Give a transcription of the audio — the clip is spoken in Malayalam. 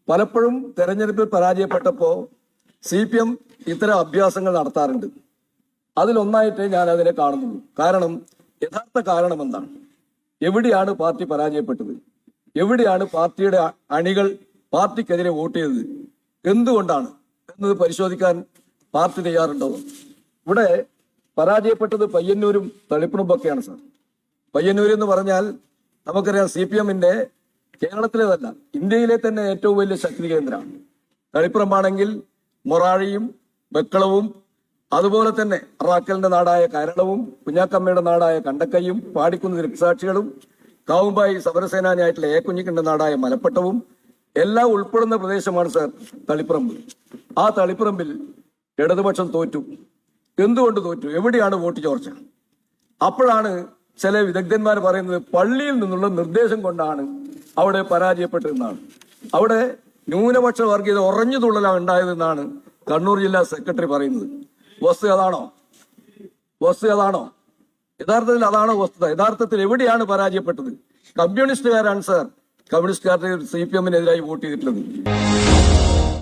പലപ്പോഴും തെരഞ്ഞെടുപ്പിൽ പരാജയപ്പെട്ടപ്പോൾ CPM ഇത്തരം അഭ്യാസങ്ങൾ നടത്താറുണ്ട്. അതിലൊന്നായിട്ട് ഞാൻ അതിനെ കാണുന്നുള്ളൂ. കാരണം യഥാർത്ഥ കാരണം എന്താണ്? എവിടെയാണ് പാർട്ടി പരാജയപ്പെട്ടത്? എവിടെയാണ് പാർട്ടിയുടെ അണികൾ പാർട്ടിക്കെതിരെ വോട്ട് ചെയ്തത്? എന്തുകൊണ്ടാണ് എന്നത് പരിശോധിക്കാൻ പാർട്ടി തയ്യാറുണ്ടോ? ഇവിടെ പരാജയപ്പെട്ടത് പയ്യന്നൂരും തളിപ്പറമ്പൊക്കെയാണ് സാർ. പയ്യന്നൂർ എന്ന് പറഞ്ഞാൽ നമുക്കറിയാം CPMന്റെ കേരളത്തിലേതല്ല, ഇന്ത്യയിലെ തന്നെ ഏറ്റവും വലിയ ശക്തി കേന്ദ്രമാണ്. തളിപ്പറമ്പാണെങ്കിൽ മൊറാഴിയും വെക്കളവും അതുപോലെ തന്നെ റാക്കലിന്റെ നാടായ കരളവും കുഞ്ഞാക്കമ്മയുടെ നാടായ കണ്ടക്കയും പാടിക്കുന്ന ദൃക്സാക്ഷികളും കാവുമ്പായി സമരസേനാനിയായിട്ടുള്ള കുഞ്ഞിക്കന്റെ നാടായ മലപ്പട്ടവും എല്ലാം ഉൾപ്പെടുന്ന പ്രദേശമാണ് സാർ തളിപ്പറമ്പ്. ആ തളിപ്പറമ്പിൽ ഇടതുപക്ഷം തോറ്റു. എന്തുകൊണ്ട് തോറ്റു? എവിടെയാണ് വോട്ട് ചോർച്ച? അപ്പോഴാണ് ചില വിദഗ്ധന്മാർ പറയുന്നത് പള്ളിയിൽ നിന്നുള്ള നിർദ്ദേശം കൊണ്ടാണ് അവിടെ പരാജയപ്പെട്ടതെന്നാണ്. അവിടെ ന്യൂനപക്ഷ വർഗീയത ഉറഞ്ഞു തുള്ളലാണ് ഉണ്ടായതെന്നാണ് കണ്ണൂർ ജില്ലാ സെക്രട്ടറി പറയുന്നത്. വസ്തുത അതാണോ? യഥാർത്ഥത്തിൽ അതാണോ വസ്തുത? യഥാർത്ഥത്തിൽ എവിടെയാണ് പരാജയപ്പെട്ടത്? കമ്മ്യൂണിസ്റ്റുകാരാണ് സാർ. കമ്മ്യൂണിസ്റ്റുകാരുടെ CPMനെതിരായി വോട്ട് ചെയ്തിട്ടുള്ളത്.